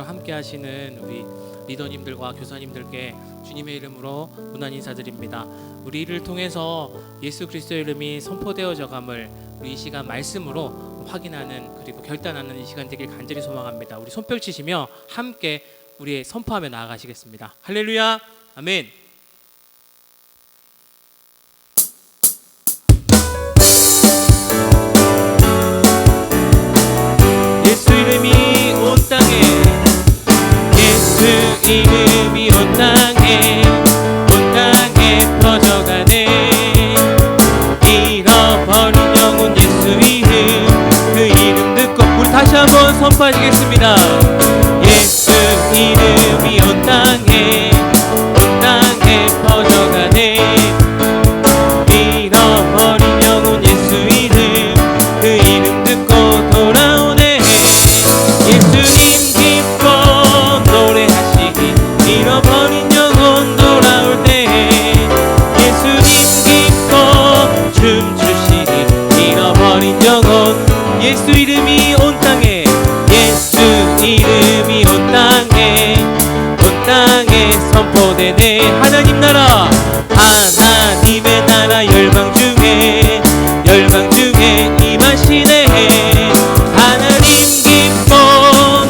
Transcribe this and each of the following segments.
함께 하시는 우리 리더님들과 교사님들께 주님의 이름으로 문안 인사드립니다. 우리 이를 통해서 예수 그리스도의 이름이 선포되어져감을 우리 이 시간 말씀으로 확인하는 그리고 결단하는 이 시간 되길 간절히 소망합니다. 우리 손뼉 치시며 함께 우리 선포하며 나아가시겠습니다. 할렐루야, 아멘. 예수 이름이 온 땅에, 예수 이름이 온 땅에 퍼져가네. 잃어버린 영혼 예수 이름, 그 이름 듣고 우리 다시 한번 선포하시겠습니다. 예수 이름이 온 땅에 퍼져가네. 잃어버린 영혼 예수 이름, 그 이름 듣고 돌아오네. 예수님 기뻐 노래하시니 잃어버린 영혼 돌아올 때. 예수님 기뻐 춤추시니 잃어버린 영혼. 예수 이름이 온 땅에, 예수 이름이 온 땅에 선포되네. 하나님 나라, 하나님의 나라 열방 중에 임하시네. 하나님 기뻐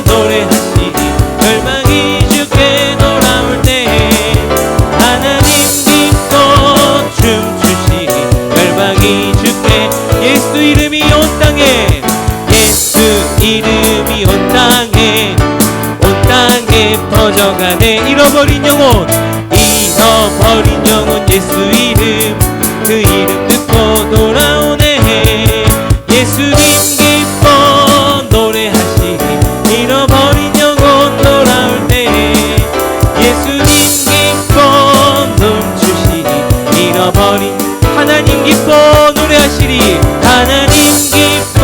노래하시니 열방이 주께 돌아올 때. 하나님 기뻐 춤추시니 열방이 주께. 예수 이름이 온 땅에, 예수 이름이 온 땅에 퍼져가네. 잃어버린 영혼 예수 이름, 그 이름 듣고 돌아오네. 예수님 기뻐 노래하시니 잃어버린 영혼 돌아올 때. 예수님 기뻐 춤추시니 잃어버린. 하나님 기뻐 노래하시니, 하나님 기뻐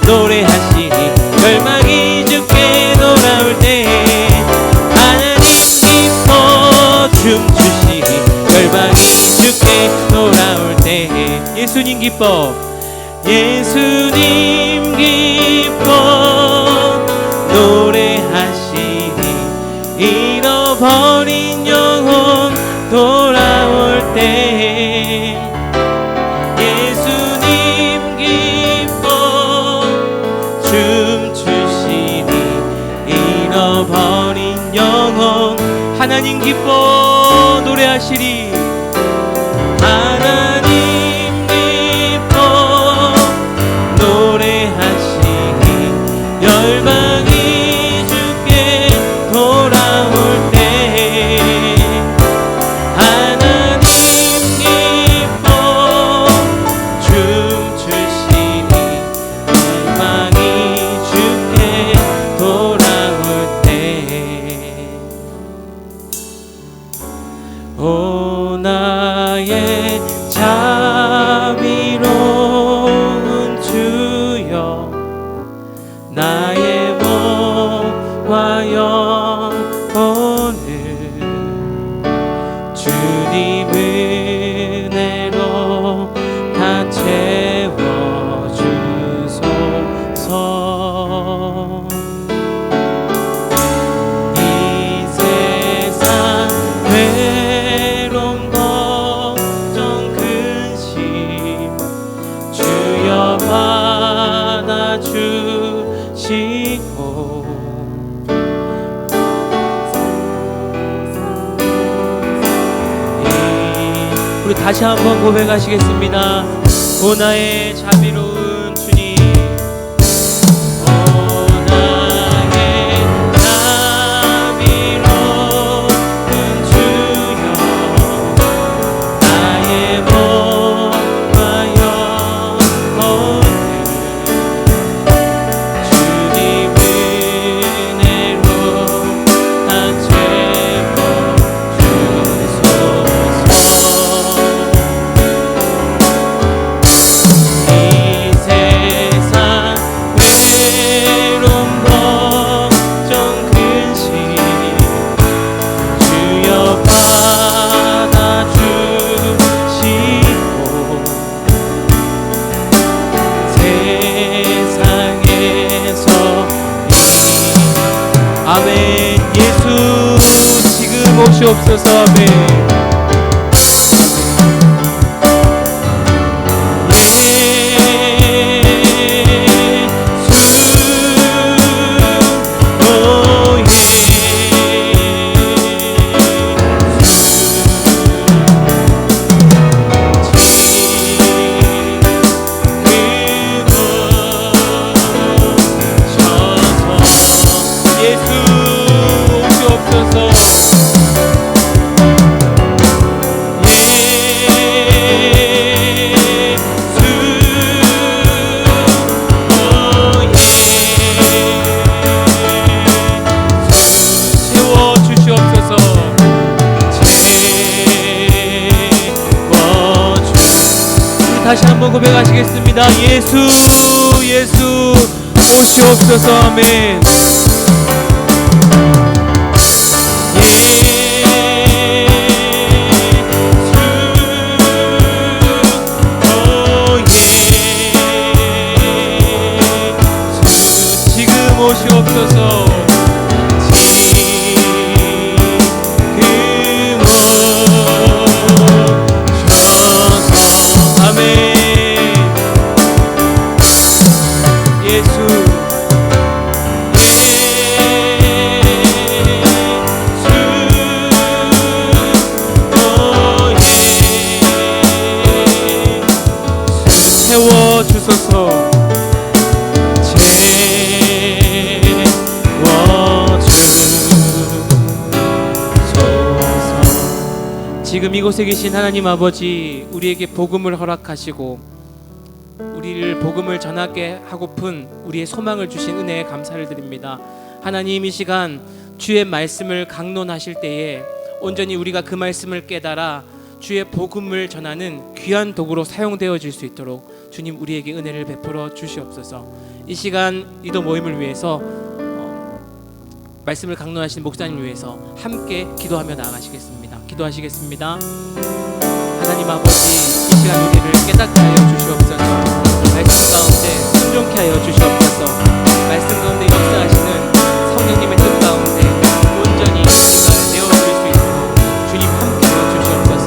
노래하시니 열망이 주께 돌아올 때. 하나님 기뻐 춤추시니 열방이 주께 돌아올 때. 예수님 기뻐, 예수님 기뻐 노래하시니 잃어버린 영혼 돌아올 때. 예수님 기뻐 춤추시니 잃어버린 영혼. 하나님 기뻐 노래하시리. 하나님 기뻐 노래하시니 열방이 주께 돌아올 때. 하나님 기뻐 춤추시니 열방이 주께 돌아올 때. 오 나의 자비로운 주여, 나의 몸과 영혼을 주님 은혜로 다 채워주소서. 이 세상 외로움 걱정 근심 주여 받아주시고. 우리 다시 한번 고백하시겠습니다. 오 나의 자비로운 주님, 오 나의 자비로운 주여, 나의 몸과 영혼을 주님 은혜로 다 채워주소서. 이 아멘. 예수 지금 오시옵소서. 아멘. 다시 한번 고백하시겠습니다. 예수 예수 오시옵소서. 아멘. 예수 지금 오시옵소서. 지금 이곳에 계신 하나님 아버지, 우리에게 복음을 허락하시고 우리를 복음을 전하게 하고픈 우리의 소망을 주신 은혜에 감사를 드립니다. 하나님, 이 시간 주의 말씀을 강론하실 때에 온전히 우리가 그 말씀을 깨달아 주의 복음을 전하는 귀한 도구로 사용되어질 수 있도록 주님 우리에게 은혜를 베풀어 주시옵소서. 이 시간 리더 모임을 위해서 말씀을 강론하신 목사님 위해서 함께 기도하며 나아가시겠습니다. 기도하시겠습니다. 하나님 아버지, 이 시간 우리를 깨닫게 하여 주시옵소서. 말씀 가운데 순종케 하여 주시옵소서. 말씀 가운데 역사하시는 성령님의 뜻 가운데 온전히 우리가 내어드릴 수 있도록 주님 함께 하여 주시옵소서.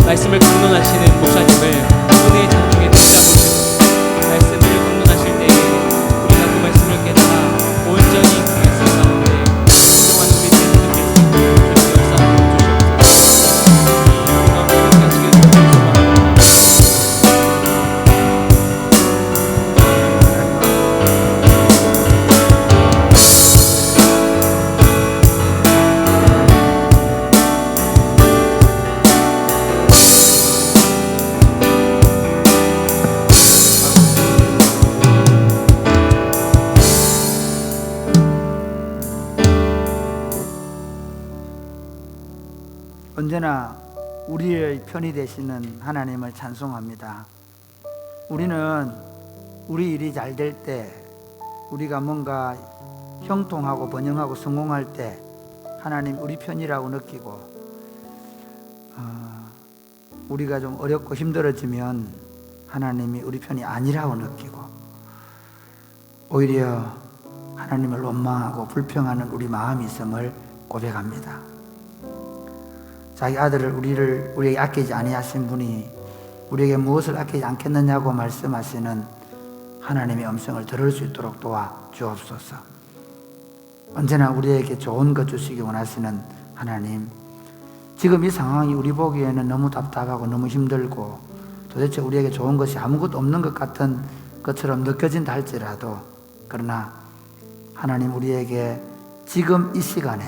말씀을 강론하시는 목사님을 은혜의 장중에 붙잡으시고 말씀을 강론하실 때에 우리가 그 말씀을 깨달아 온전히 그 말씀 가운데 그동안 우리를 느낄 수 있도록 주님 역사하여 언제나 우리의 편이 되시는 하나님을 찬송합니다. 우리는 우리 일이 잘 될 때, 우리가 뭔가 형통하고 번영하고 성공할 때 하나님 우리 편이라고 느끼고, 우리가 좀 어렵고 힘들어지면 하나님이 우리 편이 아니라고 느끼고, 오히려 하나님을 원망하고 불평하는 우리 마음이 있음을 고백합니다. 자기 아들을 우리에게 아끼지 아니하신 분이 우리에게 무엇을 아끼지 않겠느냐고 말씀하시는 하나님의 음성을 들을 수 있도록 도와주옵소서. 언제나 우리에게 좋은 것 주시기 원하시는 하나님, 지금 이 상황이 우리 보기에는 너무 답답하고 너무 힘들고 도대체 우리에게 좋은 것이 아무것도 없는 것 같은 것처럼 느껴진다 할지라도, 그러나 하나님 우리에게 지금 이 시간에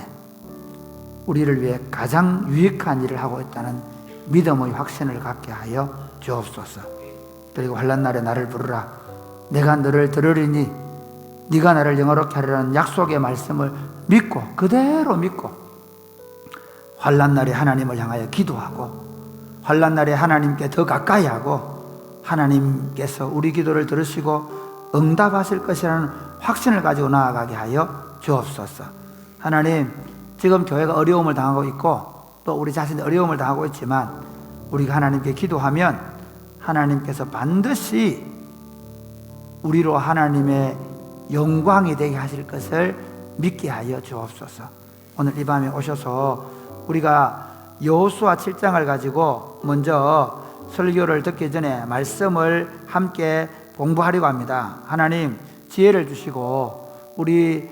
우리를 위해 가장 유익한 일을 하고 있다는 믿음의 확신을 갖게 하여 주옵소서. 그리고 환난 날에 나를 부르라, 내가 너를 들으리니 네가 나를 영화롭게 하리라는 약속의 말씀을 믿고, 그대로 믿고 환난 날에 하나님을 향하여 기도하고, 환난 날에 하나님께 더 가까이 하고, 하나님께서 우리 기도를 들으시고 응답하실 것이라는 확신을 가지고 나아가게 하여 주옵소서. 하나님, 지금 교회가 어려움을 당하고 있고 또 우리 자신도 어려움을 당하고 있지만, 우리가 하나님께 기도하면 하나님께서 반드시 우리로 하나님의 영광이 되게 하실 것을 믿게 하여 주옵소서. 오늘 이 밤에 오셔서 우리가 여호수아 7장을 가지고 먼저 설교를 듣기 전에 말씀을 함께 공부하려고 합니다. 하나님 지혜를 주시고 우리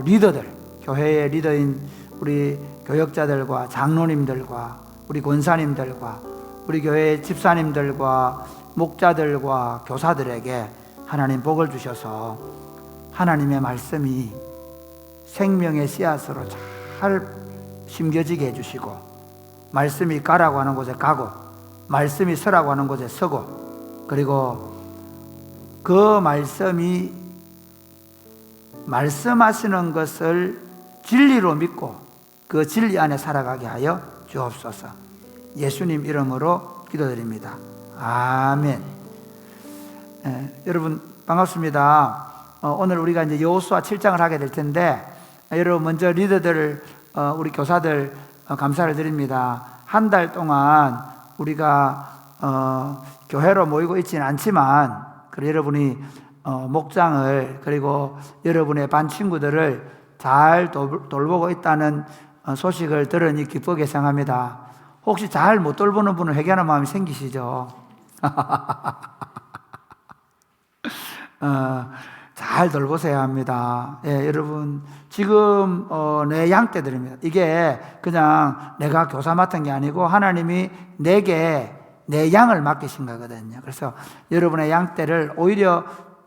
리더들, 교회의 리더인 우리 교역자들과 장로님들과 우리 권사님들과 우리 교회 집사님들과 목자들과 교사들에게 하나님 복을 주셔서 하나님의 말씀이 생명의 씨앗으로 잘 심겨지게 해주시고, 말씀이 가라고 하는 곳에 가고 말씀이 서라고 하는 곳에 서고, 그리고 그 말씀이 말씀하시는 것을 진리로 믿고 그 진리 안에 살아가게 하여 주옵소서. 예수님 이름으로 기도드립니다. 아멘. 여러분 반갑습니다. 오늘 우리가 이제 여호수아 7장을 하게 될 텐데, 여러분 먼저 리더들, 우리 교사들 감사를 드립니다. 한 달 동안 우리가 교회로 모이고 있지는 않지만, 그리고 여러분이 목장을, 그리고 여러분의 반 친구들을 잘 돌보고 있다는 소식을 들으니 기쁘게 생각합니다. 혹시 잘 못 돌보는 분은 회개하는 마음이 생기시죠? 잘 돌보셔야 합니다. 예, 여러분 지금 내 양떼들입니다. 이게 그냥 내가 교사 맡은 게 아니고 하나님이 내게 내 양을 맡기신 거거든요. 그래서 여러분의 양떼를 오히려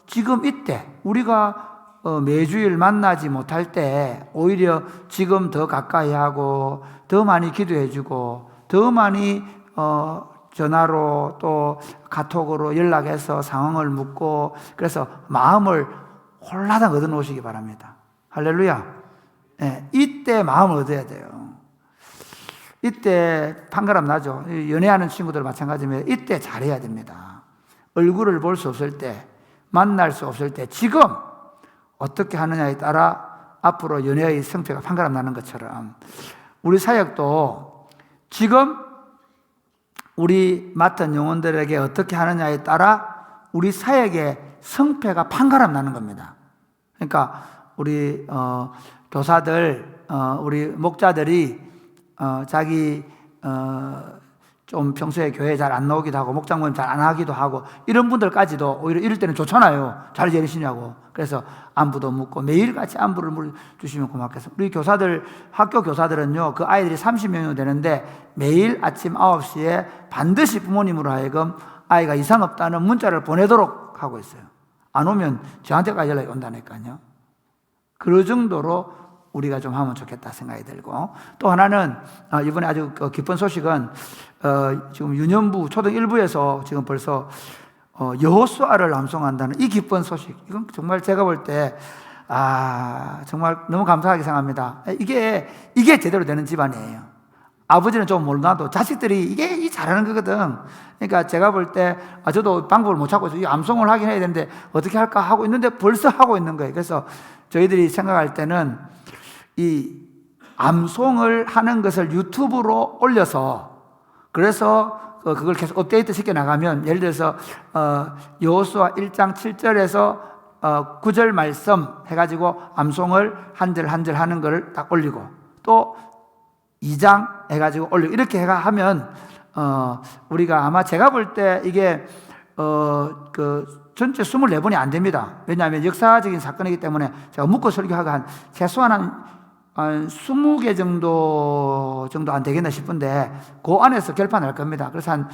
지금 이때 우리가 매주일 만나지 못할 때 오히려 지금 더 가까이 하고 더 많이 기도해 주고 더 많이 전화로 또 카톡으로 연락해서 상황을 묻고, 그래서 마음을 홀라당 얻어 놓으시기 바랍니다. 할렐루야. 네, 이때 마음을 얻어야 돼요. 이때 판가름 나죠. 연애하는 친구들 마찬가지입니다. 이때 잘해야 됩니다. 얼굴을 볼 수 없을 때, 만날 수 없을 때, 지금 어떻게 하느냐에 따라 앞으로 연애의 성패가 판가름 나는 것처럼 우리 사역도 지금 우리 맡은 영혼들에게 어떻게 하느냐에 따라 우리 사역의 성패가 판가름 나는 겁니다. 그러니까 우리 교사들, 우리 목자들이 자기 좀 평소에 교회에 잘 안 나오기도 하고 목장 모임 잘 안 하기도 하고 이런 분들까지도 오히려 이럴 때는 좋잖아요. 잘 지내시냐고. 그래서 안부도 묻고 매일같이 안부를 주시면 고맙겠습니다. 우리 교사들, 학교 교사들은요, 그 아이들이 30명이 되는데 매일 아침 9시에 반드시 부모님으로 하여금 아이가 이상 없다는 문자를 보내도록 하고 있어요. 안 오면 저한테까지 연락이 온다니까요. 그 정도로 우리가 좀 하면 좋겠다 생각이 들고, 또 하나는 이번에 아주 기쁜 소식은 지금 유년부 초등 1부에서 지금 벌써 여호수아를 암송한다는 이 기쁜 소식, 이건 정말 제가 볼 때 정말 너무 감사하게 생각합니다. 이게 제대로 되는 집안이에요. 아버지는 좀 몰라도 자식들이 이게 잘하는 거거든. 그러니까 제가 볼 때 저도 방법을 못 찾고 있어요. 이 암송을 하긴 해야 되는데 어떻게 할까 하고 있는데 벌써 하고 있는 거예요. 그래서 저희들이 생각할 때는 이 암송을 하는 것을 유튜브로 올려서, 그래서 그걸 계속 업데이트 시켜 나가면, 예를 들어서 여호수아 1장 7절에서 9절 말씀 해가지고 암송을 한 절 한 절 하는 거를 딱 올리고, 또 2장 해가지고 올리고, 이렇게 하면 우리가 아마 제가 볼 때 이게 전체 24번이 안 됩니다. 왜냐하면 역사적인 사건이기 때문에 제가 묶어 설교하고 최소한 한 20개 정도 안 되겠나 싶은데 그 안에서 결판할 겁니다. 그래서 한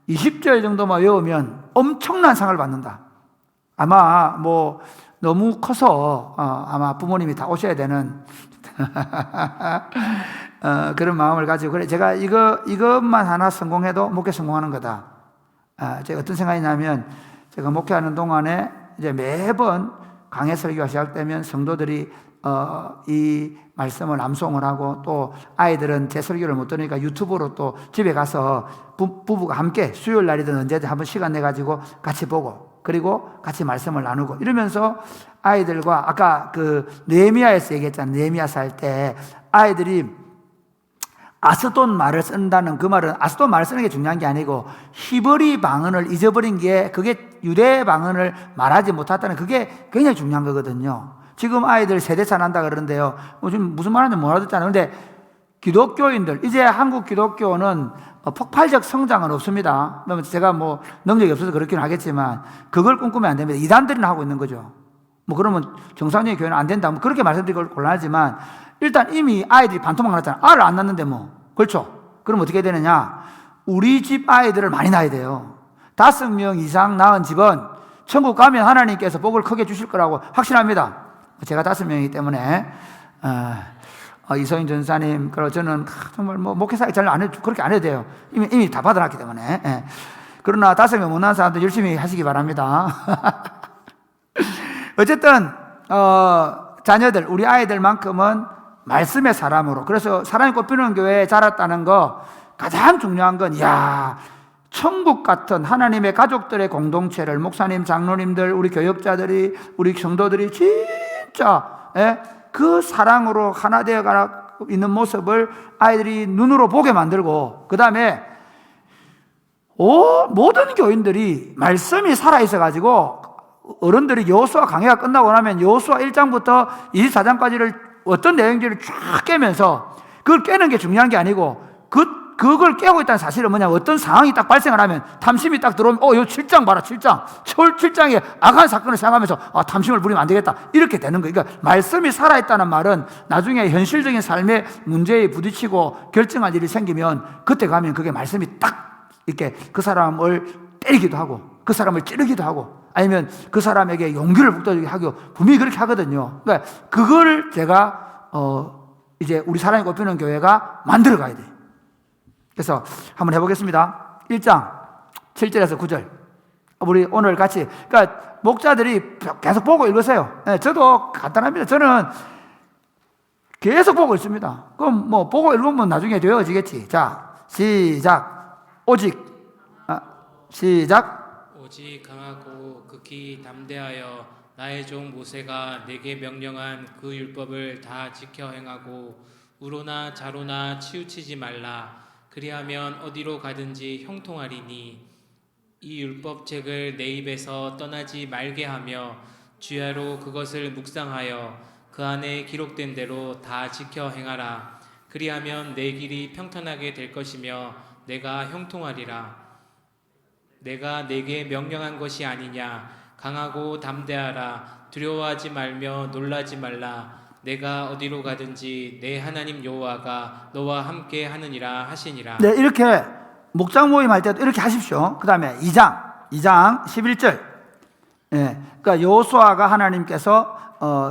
20절 정도만 외우면 엄청난 상을 받는다. 아마 뭐 너무 커서 아마 부모님이 다 오셔야 되는 그런 마음을 가지고, 그래 제가 이것만 하나 성공해도 목회 성공하는 거다. 제가 어떤 생각이냐면, 제가 목회하는 동안에 이제 매번 강해 설교가 시작되면 성도들이 이 말씀을 암송을 하고, 또 아이들은 제 설교를 못 들으니까 유튜브로 또 집에 가서 부부가 함께 수요일 날이든 언제든 한번 시간 내가지고 같이 보고, 그리고 같이 말씀을 나누고 이러면서 아이들과, 아까 그 느헤미야에서 얘기했잖아요. 느헤미야서 할 때 아이들이 아스돈 말을 쓴다는 그 말은 아스돈 말을 쓰는 게 중요한 게 아니고 히브리 방언을 잊어버린 게, 그게 유대 방언을 말하지 못했다는 그게 굉장히 중요한 거거든요. 지금 아이들 세대차 난다 그러는데요. 지금 무슨 말하는지 못 알아듣잖아요. 근데 기독교인들, 이제 한국 기독교는 폭발적 성장은 없습니다. 제가 뭐 능력이 없어서 그렇긴 하겠지만 그걸 꿈꾸면 안 됩니다. 이단들이나 하고 있는 거죠. 뭐 그러면 정상적인 교회는 안 된다. 뭐 그렇게 말씀드리기 곤란하지만 일단 이미 아이들이 반토막 났잖아요. 알을 안 낳는데 뭐. 그렇죠? 그럼 어떻게 되느냐? 우리 집 아이들을 많이 낳아야 돼요. 5명 이상 낳은 집은 천국 가면 하나님께서 복을 크게 주실 거라고 확신합니다. 제가 5명이기 때문에 이소인 전사님, 그리고 저는 정말 뭐 목회사 잘 안 해도 그렇게 안 해도 돼요. 이미 다 받아놨기 때문에. 예. 그러나 5명 못 낳은 사람들 열심히 하시기 바랍니다. 어쨌든 자녀들, 우리 아이들만큼은 말씀의 사람으로, 그래서 사람이 꽃피우는 교회에 자랐다는 거 가장 중요한 건, 이야, 천국 같은 하나님의 가족들의 공동체를 목사님, 장로님들, 우리 교역자들이, 우리 성도들이 진짜 그 사랑으로 하나 되어 가고 있는 모습을 아이들이 눈으로 보게 만들고, 그 다음에 모든 교인들이 말씀이 살아있어 가지고 어른들이 여호수아 강해가 끝나고 나면 여호수아 1장부터 24장까지를 어떤 내용들을 쫙 깨면서, 그걸 깨는 게 중요한 게 아니고 그걸 깨고 있다는 사실은 뭐냐, 어떤 상황이 딱 발생을 하면 탐심이 딱 들어오면 요 7장 봐라, 7장 철 7장에 악한 사건을 생각하면서 탐심을 부리면 안 되겠다, 이렇게 되는 거예요. 그러니까 말씀이 살아있다는 말은 나중에 현실적인 삶의 문제에 부딪히고 결정할 일이 생기면 그때 가면 그게 말씀이 딱 이렇게 그 사람을 때리기도 하고 그 사람을 찌르기도 하고 아니면 그 사람에게 용기를 북돋우게 하고 분명히 그렇게 하거든요. 그러니까 그걸 제가 이제 우리 사랑이 꽃피우는 교회가 만들어 가야 돼요. 그래서 한번 해보겠습니다. 1장 7절에서 9절. 우리 오늘 같이, 그러니까 목자들이 계속 보고 읽으세요. 네, 저도 간단합니다. 저는 계속 보고 있습니다. 그럼 뭐 보고 읽으면 나중에 되어지겠지. 자, 시작. 시작. 오직 강하고 극히 담대하여 나의 종 모세가 내게 명령한 그 율법을 다 지켜 행하고 우로나 좌로나 치우치지 말라. 그리하면 어디로 가든지 형통하리니 이 율법책을 내 입에서 떠나지 말게 하며 주야로 그것을 묵상하여 그 안에 기록된 대로 다 지켜 행하라. 그리하면 내 길이 평탄하게 될 것이며 내가 형통하리라. 내가 내게 명령한 것이 아니냐. 강하고 담대하라. 두려워하지 말며 놀라지 말라. 내가 어디로 가든지 내 하나님 여호와가 너와 함께 하느니라 하시니라. 네, 이렇게 목장 모임 할 때도 이렇게 하십시오. 그 다음에 2장 11절. 예, 그러니까 여호수아가 하나님께서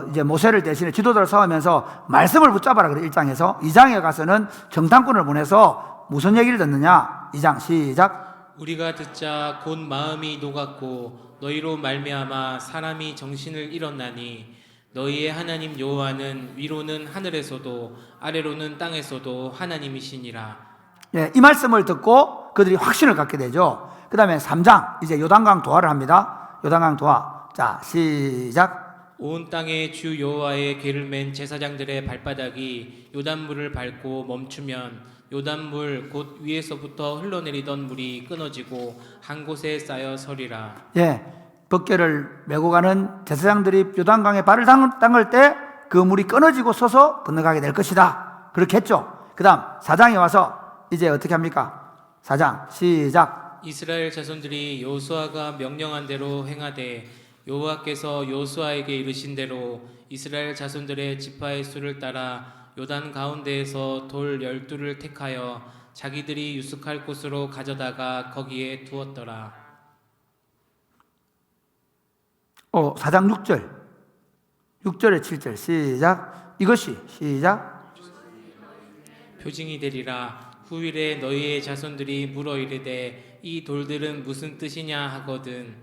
이제 모세를 대신해 지도자를 세우면서 말씀을 붙잡아라 그래 1장에서. 2장에 가서는 정탐꾼을 보내서 무슨 얘기를 듣느냐. 2장 시작. 우리가 듣자 곧 마음이 녹았고 너희로 말미암아 사람이 정신을 잃었나니 너희의 하나님 여호와는 위로는 하늘에서도 아래로는 땅에서도 하나님이시니라. 예, 이 말씀을 듣고 그들이 확신을 갖게 되죠. 그 다음에 3장 이제 요단강 도하를 합니다. 요단강 도하. 자, 시작. 온 땅에 주 여호와의 궤를 맨 제사장들의 발바닥이 요단물을 밟고 멈추면 요단물 곧 위에서부터 흘러내리던 물이 끊어지고 한 곳에 쌓여 서리라. 예, 법궤를 메고 가는 제사장들이 요단강에 발을 담글 때 그 물이 끊어지고 서서 건너가게 될 것이다. 그렇게 했죠. 그 다음 4장에 와서 이제 어떻게 합니까? 4장 시작. 이스라엘 자손들이 여호수아가 명령한 대로 행하되 여호와께서 여호수아에게 이르신 대로 이스라엘 자손들의 지파의 수를 따라 요단 가운데에서 돌 12를 택하여 자기들이 유숙할 곳으로 가져다가 거기에 두었더라. 4장 6절에 7절 시작. 이것이 시작. 표징이 되리라. 후일에 너희의 자손들이 물어 이르되 이 돌들은 무슨 뜻이냐 하거든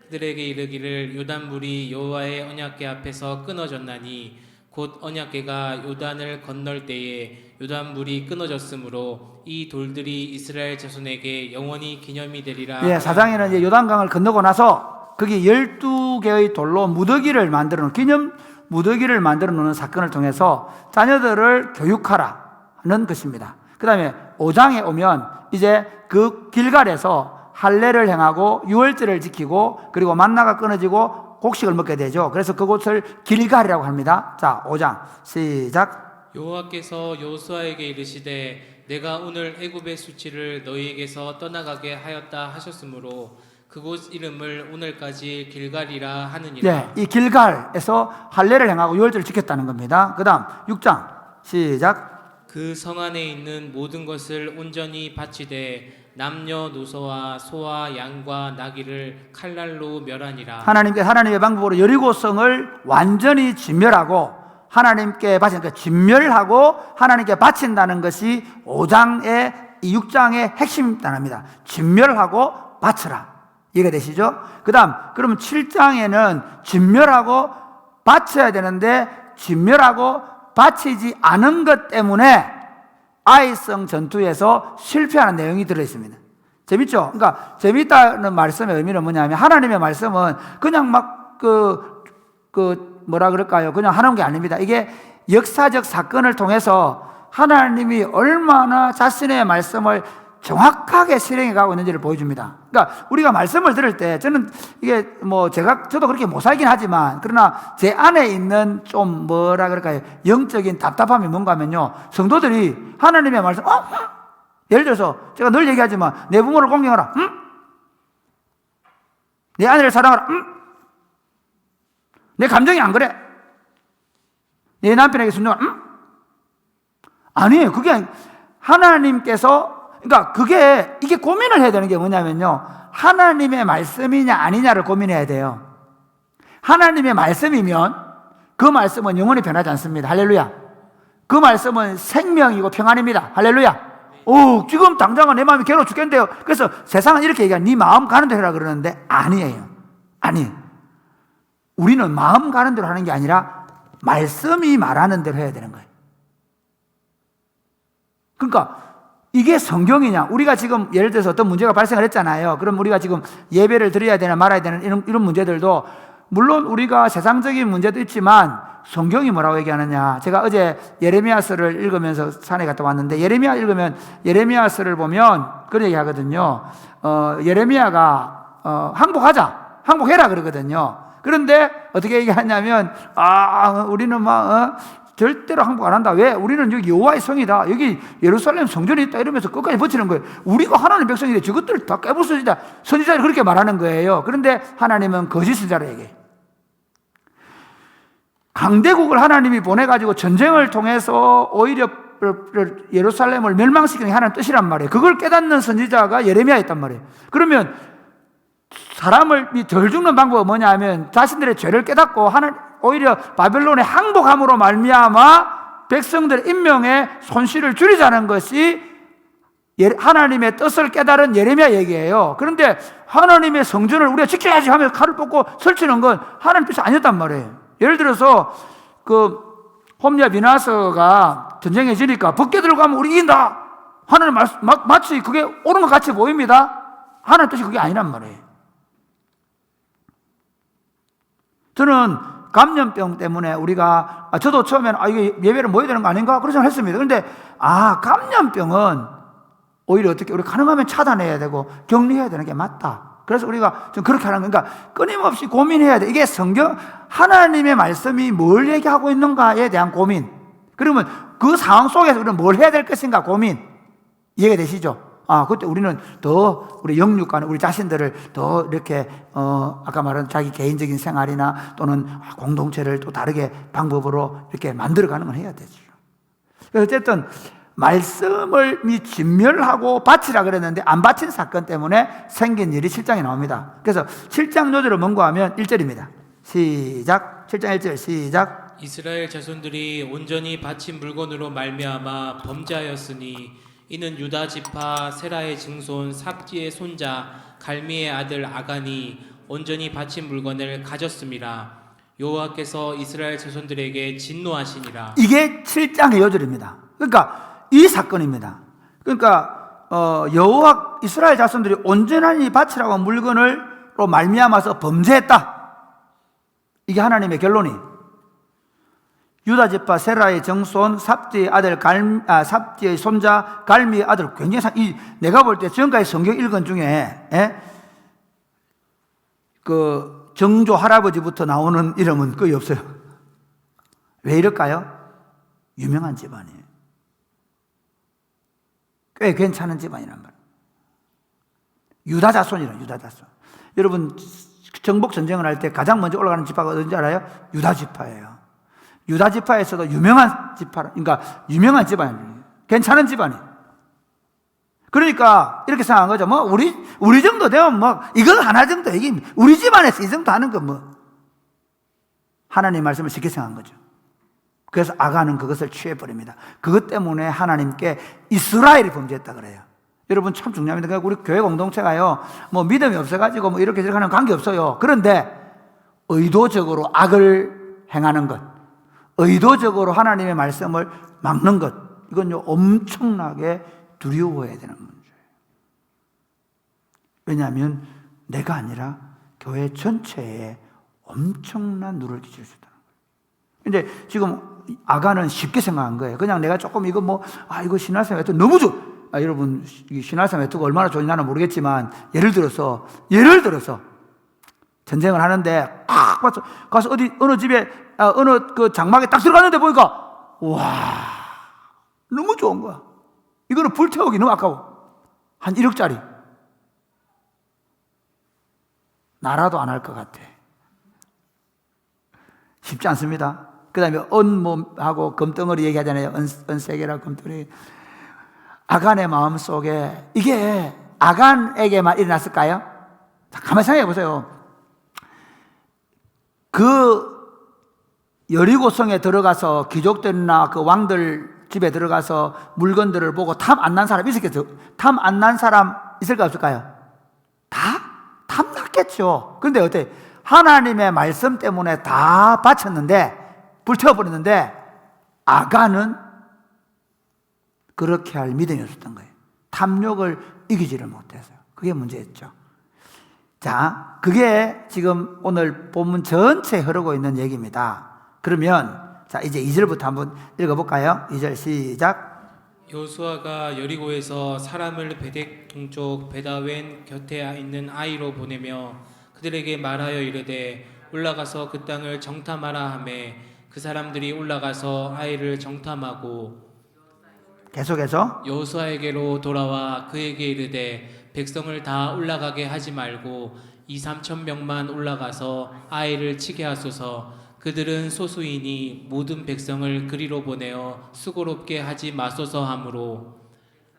그들에게 이르기를 요단물이 여호와의 언약궤 앞에서 끊어졌나니 곧 언약궤가 요단을 건널 때에 요단물이 끊어졌으므로 이 돌들이 이스라엘 자손에게 영원히 기념이 되리라. 예, 4장에는 이제 요단강을 건너고 나서 거기 12개의 돌로 무더기를 만들어 놓은, 기념 무더기를 만들어 놓는 사건을 통해서 자녀들을 교육하라는 것입니다. 그 다음에 5장에 오면 이제 그 길갈에서 할례를 행하고 유월절을 지키고 그리고 만나가 끊어지고 곡식을 먹게 되죠. 그래서 그곳을 길갈이라고 합니다. 자, 5장 시작. 여호와께서 여호수아에게 이르시되 내가 오늘 애굽의 수치를 너희에게서 떠나가게 하였다 하셨으므로 그곳 이름을 오늘까지 길갈이라 하느니라. 네, 이 길갈에서 할례를 행하고 유월절을 지켰다는 겁니다. 그 다음 6장 시작. 그 성 안에 있는 모든 것을 온전히 바치되 남녀노소와 소와 양과 나귀를 칼날로 멸하니라. 하나님의 방법으로 여리고성을 완전히 진멸하고 하나님께 바친다. 진멸하고 하나님께 바친다는 것이 5장의 이 6장의 핵심 단어입니다. 진멸하고 바쳐라. 이해가 되시죠? 그 다음 그러면 7장에는 진멸하고 바쳐야 되는데 진멸하고 바치지 않은 것 때문에 아이성 전투에서 실패하는 내용이 들어있습니다. 재밌죠? 그러니까 재밌다는 말씀의 의미는 뭐냐면 하나님의 말씀은 그냥 막 뭐라 그럴까요? 그냥 하는 게 아닙니다. 이게 역사적 사건을 통해서 하나님이 얼마나 자신의 말씀을 정확하게 실행해 가고 있는지를 보여줍니다. 그러니까 우리가 말씀을 들을 때 저는 이게 뭐 저도 그렇게 못 살긴 하지만 그러나 제 안에 있는 좀 뭐라 그럴까요? 영적인 답답함이 뭔가 하면요. 성도들이 하나님의 말씀, 예를 들어서 제가 늘 얘기하지만 내 부모를 공경하라. 내 아내를 사랑하라. 내 감정이 안 그래. 내 남편에게 순종하라. 아니에요. 그게 하나님께서 그러니까 이게 고민을 해야 되는 게 뭐냐면요. 하나님의 말씀이냐 아니냐를 고민해야 돼요. 하나님의 말씀이면 그 말씀은 영원히 변하지 않습니다. 할렐루야. 그 말씀은 생명이고 평안입니다. 할렐루야. 지금 당장은 내 마음이 괴로워 죽겠는데요. 그래서 세상은 이렇게 얘기해. 네 마음 가는 대로 해라 그러는데 아니에요. 우리는 마음 가는 대로 하는 게 아니라 말씀이 말하는 대로 해야 되는 거예요. 그러니까 이게 성경이냐? 우리가 지금 예를 들어서 어떤 문제가 발생을 했잖아요. 그럼 우리가 지금 예배를 드려야 되나 말아야 되는 이런 문제들도 물론 우리가 세상적인 문제도 있지만 성경이 뭐라고 얘기하느냐? 제가 어제 예레미야서를 읽으면서 산에 갔다 왔는데 예레미야 읽으면 예레미야서를 보면 그런 얘기 하거든요. 예레미야가 항복해라 그러거든요. 그런데 어떻게 얘기하냐면 우리는 절대로 항복 안 한다. 왜? 우리는 여기 여호와의 성이다. 여기 예루살렘 성전이 있다. 이러면서 끝까지 버티는 거예요. 우리가 하나님 백성인데 저것들 다 깨부수지다. 선지자를 그렇게 말하는 거예요. 그런데 하나님은 거짓 선지자로 얘기해요. 강대국을 하나님이 보내가지고 전쟁을 통해서 오히려 예루살렘을 멸망시키는 게 하나님 뜻이란 말이에요. 그걸 깨닫는 선지자가 예레미야였단 말이에요. 그러면 사람을 덜 죽는 방법은 뭐냐 하면 자신들의 죄를 깨닫고 오히려 바벨론의 항복함으로 말미암아 백성들의 인명의 손실을 줄이자는 것이 하나님의 뜻을 깨달은 예레미야 얘기예요. 그런데 하나님의 성전을 우리가 지켜야지 하면서 칼을 뽑고 설치는 건 하나님 뜻이 아니었단 말이에요. 예를 들어서 홈리아 비나서가 전쟁에 지니까 벗게 들어가면 우리 이긴다. 하나님 마치 그게 옳은 것 같이 보입니다. 하나님 뜻이 그게 아니란 말이에요. 저는 감염병 때문에 우리가 저도 처음에는 이게 예배를 모여야 되는 거 아닌가 그런 생각을 했습니다. 그런데 감염병은 오히려 어떻게 우리 가능하면 차단해야 되고 격리해야 되는 게 맞다. 그래서 우리가 좀 그렇게 하는 거니까 끊임없이 고민해야 돼. 이게 성경 하나님의 말씀이 뭘 얘기하고 있는가에 대한 고민. 그러면 그 상황 속에서 우리는 뭘 해야 될 것인가 고민. 이해가 되시죠? 그때 우리는 더 우리 영육간 우리 자신들을 더 이렇게 아까 말한 자기 개인적인 생활이나 또는 공동체를 또 다르게 방법으로 이렇게 만들어가는 걸 해야 되죠. 어쨌든 말씀을 진멸하고 바치라 그랬는데 안 바친 사건 때문에 생긴 일이 7장에 나옵니다. 그래서 7장 요절을 뭔가 하면 1절입니다. 시작. 7장 1절 시작. 이스라엘 자손들이 온전히 바친 물건으로 말미암아 범죄하였으니 이는 유다 지파 세라의 증손 삽지의 손자 갈미의 아들 아간이 온전히 바친 물건을 가졌습니다. 여호와께서 이스라엘 자손들에게 진노하시니라. 이게 7장의 요절입니다. 그러니까 이 사건입니다. 그러니까 여호와 이스라엘 자손들이 온전히 바치라고 한 물건으로 말미암아서 범죄했다. 이게 하나님의 결론이. 유다 지파 세라의 정손 삽지의 아들 삽지의 손자 갈미의 아들. 굉장히 내가 볼 때 지금까지 성경 읽은 중에 정조 할아버지부터 나오는 이름은 거의 없어요. 왜 이럴까요? 유명한 집안이에요. 꽤 괜찮은 집안이란 말이에요. 유다 자손이라, 유다 자손. 여러분, 정복 전쟁을 할 때 가장 먼저 올라가는 지파가 어딘지 알아요? 유다 지파예요. 유다 지파에서도 유명한 지파, 그러니까 유명한 집안이에요. 괜찮은 집안이에요. 그러니까 이렇게 생각한 거죠. 뭐 우리 정도 되면 뭐 이거 하나 정도 이게 우리 집안에서 이 정도 하는 거 뭐 하나님 말씀을 쉽게 생각한 거죠. 그래서 아간은 그것을 취해버립니다. 그것 때문에 하나님께 이스라엘이 범죄했다 그래요. 여러분 참 중요합니다. 우리 교회 공동체가요, 뭐 믿음이 없어가지고 뭐 이렇게 하는 관계 없어요. 그런데 의도적으로 악을 행하는 것, 의도적으로 하나님의 말씀을 막는 것, 이건요 엄청나게 두려워해야 되는 문제예요. 왜냐하면 내가 아니라 교회 전체에 엄청난 누를 끼칠 수 있다는 거예요. 근데 지금 아간은 쉽게 생각한 거예요. 그냥 내가 조금 이거 뭐, 이거 신화생 외투 너무 좋아. 여러분, 신화생 외투가 얼마나 좋은지 나는 모르겠지만, 예를 들어서, 전쟁을 하는데, 가서 어느 집에, 어느 그 장막에 딱 들어갔는데 보니까, 와, 너무 좋은 거야. 이거는 불태우기 너무 아까워. 한 1억짜리. 나라도 안 할 것 같아. 쉽지 않습니다. 그 다음에 은하고 금덩어리 얘기하잖아요. 은세개라 금덩어리. 아간의 마음 속에 이게 아간에게만 일어났을까요? 자, 가만히 생각해 보세요. 그 여리고성에 들어가서 귀족들이나 그 왕들 집에 들어가서 물건들을 보고 탐 안 난 사람 있었겠죠? 탐 안 난 사람 있을까 없을까요? 다 탐났겠죠. 그런데 어때? 하나님의 말씀 때문에 다 바쳤는데, 불태워버렸는데, 아간은 그렇게 할 믿음이 없었던 거예요. 탐욕을 이기지를 못해서요. 그게 문제였죠. 자, 그게 지금 오늘 본문 전체에 흐르고 있는 얘기입니다. 그러면 자, 이제 2절부터 한번 읽어볼까요? 2절 시작. 여호수아가 여리고에서 사람을 베덱 동쪽 베다웬 곁에 있는 아이로 보내며 그들에게 말하여 이르되 올라가서 그 땅을 정탐하라 하매 그 사람들이 올라가서 아이를 정탐하고 계속해서 여호수아에게로 돌아와 그에게 이르되 백성을 다 올라가게 하지 말고 2-3천 명만 올라가서 아이를 치게 하소서. 그들은 소수이니 모든 백성을 그리로 보내어 수고롭게 하지 마소서 하므로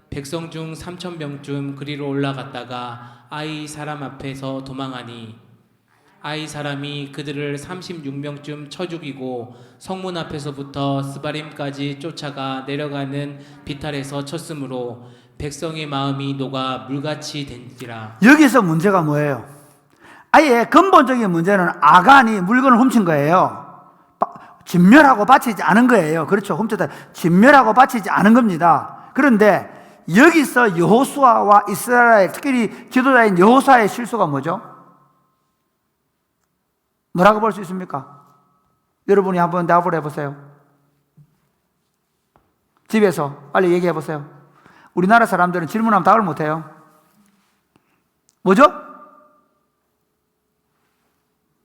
백성 중 3천 명쯤 그리로 올라갔다가 아이 사람 앞에서 도망하니 아이 사람이 그들을 36명쯤 쳐 죽이고 성문 앞에서부터 스바림까지 쫓아가 내려가는 비탈에서 쳤으므로 백성의 마음이 녹아 물같이 된지라. 여기서 문제가 뭐예요? 아예 근본적인 문제는 아간이 물건을 훔친 거예요. 진멸하고 바치지 않은 거예요. 그렇죠. 훔쳤다. 진멸하고 바치지 않은 겁니다. 그런데 여기서 여호수아와 이스라엘, 특히 지도자인 여호수아의 실수가 뭐죠? 뭐라고 볼 수 있습니까? 여러분이 한번 답을 해보세요. 집에서 빨리 얘기해 보세요. 우리나라 사람들은 질문하면 답을 못해요. 뭐죠?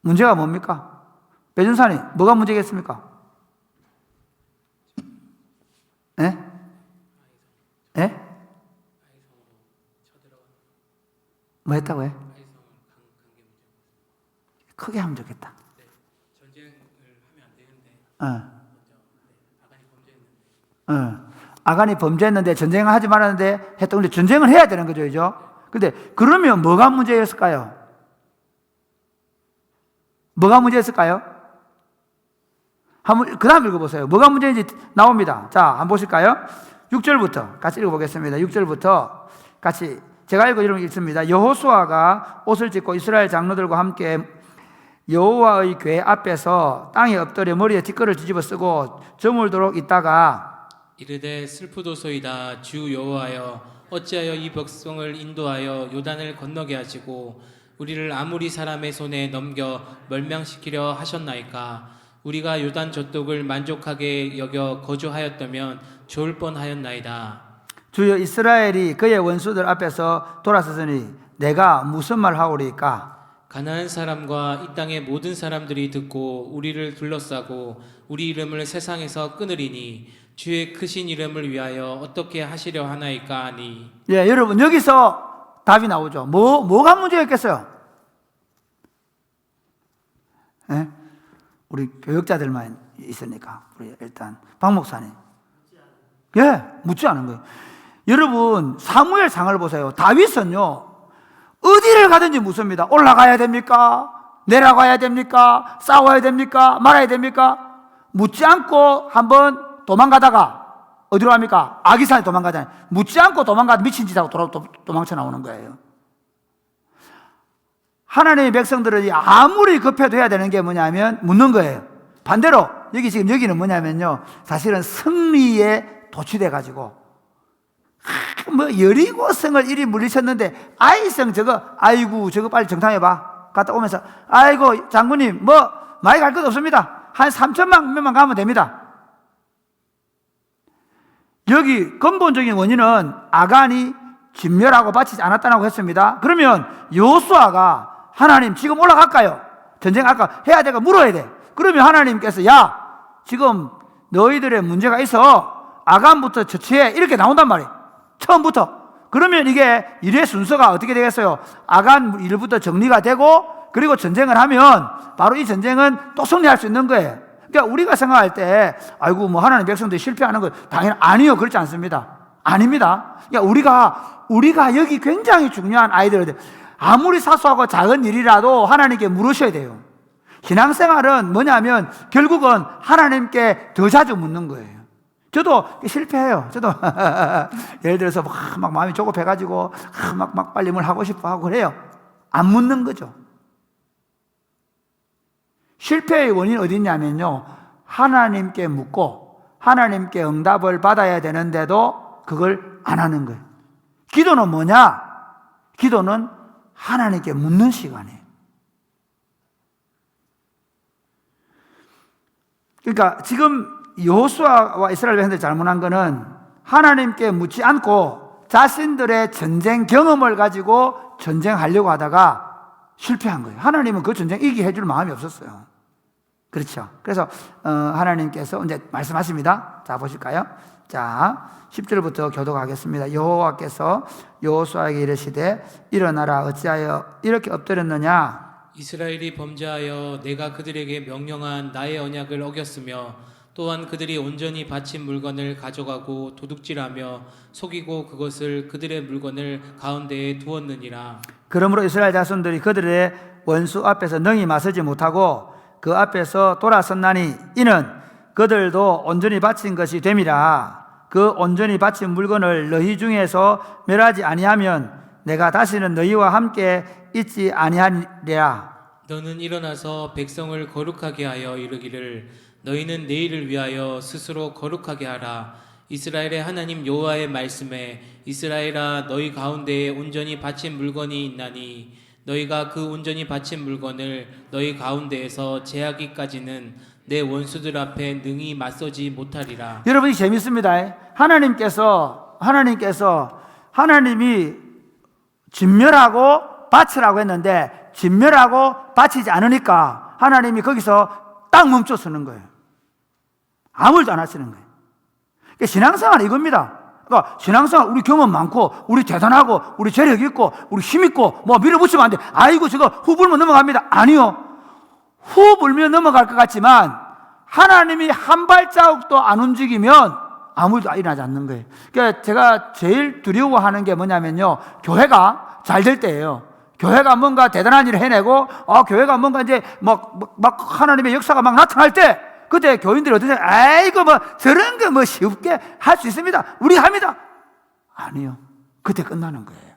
문제가 뭡니까? 배준산이 뭐가 문제겠습니까? 예? 예? 뭐 했다고 해? 크게 하면 좋겠다. 전쟁을 하면 안 되는데 아간이 범죄했는데 전쟁을 하지 말았는데 했던 건데 전쟁을 해야 되는 거죠, 그죠? 근데 그러면 뭐가 문제였을까요? 뭐가 문제였을까요? 한번 그 다음 읽어보세요. 뭐가 문제인지 나옵니다. 자, 한번 보실까요? 6절부터 같이 읽어보겠습니다. 6절부터 같이 제가 읽습니다. 여호수아가 옷을 찢고 이스라엘 장로들과 함께 여호와의 궤 앞에서 땅에 엎드려 머리에 뒷걸을 뒤집어 쓰고 저물도록 있다가 이르되 슬프도소이다. 주 여호와여 어찌하여 이 백성을 인도하여 요단을 건너게 하시고 우리를 아무리 사람의 손에 넘겨 멸망시키려 하셨나이까. 우리가 요단 저쪽을 만족하게 여겨 거주하였다면 좋을 뻔하였나이다. 주여 이스라엘이 그의 원수들 앞에서 돌아섰으니 내가 무슨 말 하오리까? 가나안 사람과 이 땅의 모든 사람들이 듣고 우리를 둘러싸고 우리 이름을 세상에서 끊으리니 주의 크신 이름을 위하여 어떻게 하시려 하나이까 하니. 예, 여러분 여기서 답이 나오죠. 뭐가 문제였겠어요? 예? 우리 교역자들만 있으니까 우리 일단 박 목사님. 예, 묻지 않은 거예요. 여러분 사무엘상을 보세요. 다윗은요 어디를 가든지 묻습니다. 올라가야 됩니까? 내려가야 됩니까? 싸워야 됩니까? 말아야 됩니까? 묻지 않고 한번 도망가다가 어디로 갑니까? 아기산에 도망가잖아요. 묻지 않고 도망가다 미친 짓 하고 도망쳐 나오는 거예요. 하나님의 백성들이 아무리 급해도 해야 되는 게 뭐냐면 묻는 거예요. 반대로 여기는 뭐냐면요 사실은 승리에 도취돼 가지고 여리고성을 이리 물리쳤는데 아이성 아이고 저거 빨리 정탕해봐 갔다 오면서 아이고 장군님 많이 갈 것 없습니다. 한 3천만 명만 가면 됩니다. 여기 근본적인 원인은 아간이 진멸하고 바치지 않았다고 했습니다. 그러면 여호수아가 하나님 지금 올라갈까요? 전쟁할까? 해야 될까? 물어야 돼. 그러면 하나님께서 야 지금 너희들의 문제가 있어 아간부터 처치해 이렇게 나온단 말이에요. 처음부터. 그러면 이게 일의 순서가 어떻게 되겠어요? 아간 일부터 정리가 되고 그리고 전쟁을 하면 바로 이 전쟁은 또 승리할 수 있는 거예요. 그러니까 우리가 생각할 때 아이고 하나님 백성들이 실패하는 거 당연히 아니요. 그렇지 않습니다. 아닙니다. 그러니까 우리가 여기 굉장히 중요한 아이들 아무리 사소하고 작은 일이라도 하나님께 물으셔야 돼요. 신앙생활은 뭐냐면 결국은 하나님께 더 자주 묻는 거예요. 저도 실패해요. 저도 예를 들어서 막 마음이 조급해가지고 막 빨리 뭘 하고 싶어 하고 그래요. 안 묻는 거죠. 실패의 원인이 어디 있냐면요 하나님께 묻고 하나님께 응답을 받아야 되는데도 그걸 안 하는 거예요. 기도는 뭐냐? 기도는 하나님께 묻는 시간이에요. 그러니까 지금 여호수아와 이스라엘 백성들이 잘못한 거는 하나님께 묻지 않고 자신들의 전쟁 경험을 가지고 전쟁하려고 하다가 실패한 거예요. 하나님은 그 전쟁 이기게 해줄 마음이 없었어요. 그렇죠. 그래서 하나님께서 이제 말씀하십니다. 자 보실까요? 자 10절부터 교독하겠습니다. 여호와께서 여호수아에게 이르시되 일어나라 어찌하여 이렇게 엎드렸느냐. 이스라엘이 범죄하여 내가 그들에게 명령한 나의 언약을 어겼으며 또한 그들이 온전히 바친 물건을 가져가고 도둑질하며 속이고 그것을 그들의 물건을 가운데에 두었느니라. 그러므로 이스라엘 자손들이 그들의 원수 앞에서 능히 맞서지 못하고 그 앞에서 돌아섰나니 이는 그들도 온전히 바친 것이 됨이라. 그 온전히 바친 물건을 너희 중에서 멸하지 아니하면 내가 다시는 너희와 함께 있지 아니하리라. 너는 일어나서 백성을 거룩하게 하여 이르기를 너희는 내일을 위하여 스스로 거룩하게 하라. 이스라엘의 하나님 여호와의 말씀에 이스라엘아 너희 가운데에 온전히 바친 물건이 있나니 너희가 그 온전히 바친 물건을 너희 가운데에서 제하기까지는 내 원수들 앞에 능히 맞서지 못하리라. 여러분이 재밌습니다. 하나님이 진멸하고 바치라고 했는데 진멸하고 바치지 않으니까 하나님이 거기서 딱 멈춰 서는 거예요. 아무 일도 안 하시는 거예요. 그러니까 신앙생활은 이겁니다. 그러니까 신앙생활 우리 경험 많고 우리 대단하고 우리 재력 있고 우리 힘 있고 밀어붙이면 안 돼. 아이고 저거 후 불면 넘어갑니다. 아니요. 후 불면 넘어갈 것 같지만 하나님이 한 발자국도 안 움직이면 아무 일도 일어나지 않는 거예요. 그러니까 제가 제일 두려워하는 게 뭐냐면요 교회가 잘 될 때예요. 교회가 뭔가 대단한 일을 해내고 교회가 뭔가 이제 막 하나님의 역사가 막 나타날 때 그때 교인들이 어떻게 아이고 저런 거 쉽게 할 수 있습니다. 우리 합니다. 아니요. 그때 끝나는 거예요.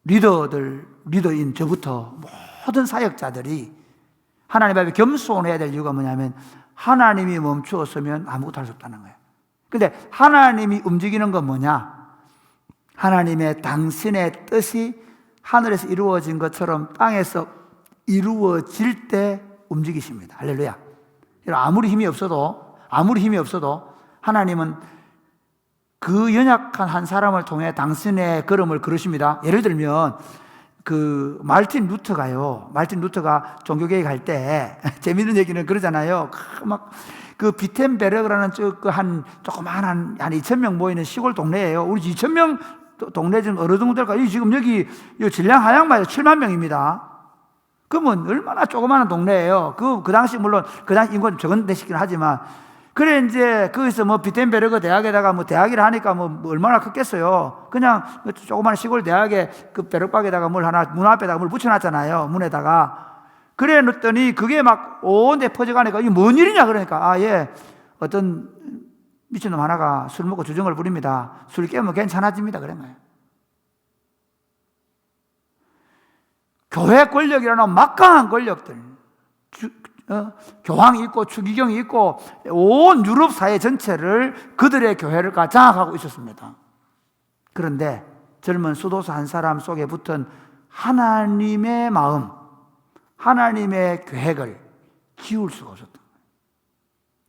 리더인 저부터 모든 사역자들이 하나님 앞에 겸손해야 될 이유가 뭐냐면 하나님이 멈추었으면 아무것도 할 수 없다는 거예요. 근데 하나님이 움직이는 건 뭐냐? 하나님의 당신의 뜻이 하늘에서 이루어진 것처럼 땅에서 이루어질 때 움직이십니다. 할렐루야. 아무리 힘이 없어도 하나님은 그 연약한 한 사람을 통해 당신의 걸음을 걸으십니다. 예를 들면 그 마르틴 루터가 종교개혁 할 때 재밌는 얘기는 그러잖아요. 막 그 비텐베르그라는 한 조그마한 한 2,000명 모이는 시골 동네예요. 우리 2,000명 동네 지금 어느 정도 될까? 지금 여기 진량 하양마에 7만 명입니다. 그러면 얼마나 조그마한 동네예요. 그 당시 물론 그 당시 인구가 좀 적은 데시긴 하지만 그래 이제 거기서 뭐 비텐베르그 대학에다가 뭐 대학이라 하니까 뭐 얼마나 컸겠어요. 그냥 조그마한 시골 대학에 그 벼룩박에다가 문 앞에다가 뭘 붙여놨잖아요. 문에다가. 그래 놨더니 그게 막 온 데 퍼져가니까 이게 뭔 일이냐 그러니까 어떤 미친놈 하나가 술 먹고 주정을 부립니다. 술 깨면 괜찮아집니다. 그런 거예요. 교회 권력이라는 막강한 권력들, 교황이 있고 추기경이 있고 온 유럽 사회 전체를 그들의 교회를 장악하고 있었습니다. 그런데 젊은 수도사 한 사람 속에 붙은 하나님의 마음, 하나님의 계획을 키울 수가 없었던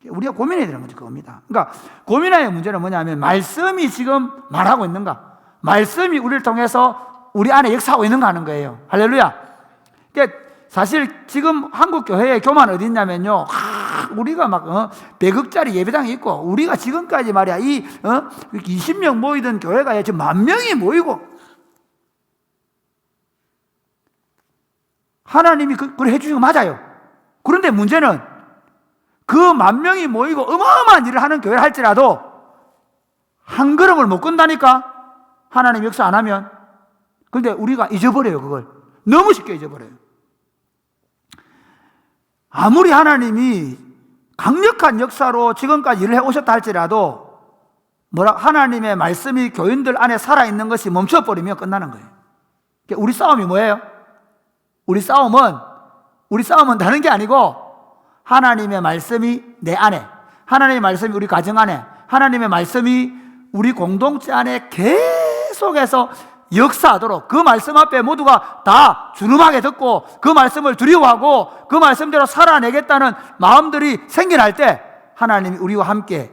거예요. 우리가 고민해야 되는 문제 그겁니다. 그러니까 고민해야 문제는 뭐냐면 말씀이 지금 말하고 있는가? 말씀이 우리를 통해서 우리 안에 역사하고 있는가 하는 거예요. 할렐루야. 그러니까 사실 지금 한국 교회의 교만 어디 있냐면요. 우리가 막 100억짜리 예배당이 있고 우리가 지금까지 말이야 20명 모이던 교회가 지금 10,000명이 모이고 하나님이 그걸 해주신 거 맞아요. 그런데 문제는 그 10,000명이 모이고 어마어마한 일을 하는 교회를 할지라도 한 걸음을 못 건다니까 하나님 역사 안 하면. 그런데 우리가 잊어버려요. 그걸 너무 쉽게 잊어버려요. 아무리 하나님이 강력한 역사로 지금까지 일을 해오셨다 할지라도 하나님의 말씀이 교인들 안에 살아있는 것이 멈춰버리면 끝나는 거예요. 우리 싸움이 뭐예요? 우리 싸움은 다른 게 아니고 하나님의 말씀이 내 안에, 하나님의 말씀이 우리 가정 안에, 하나님의 말씀이 우리 공동체 안에 계속해서 역사하도록 그 말씀 앞에 모두가 다 준엄하게 듣고 그 말씀을 두려워하고 그 말씀대로 살아내겠다는 마음들이 생겨날 때 하나님이 우리와 함께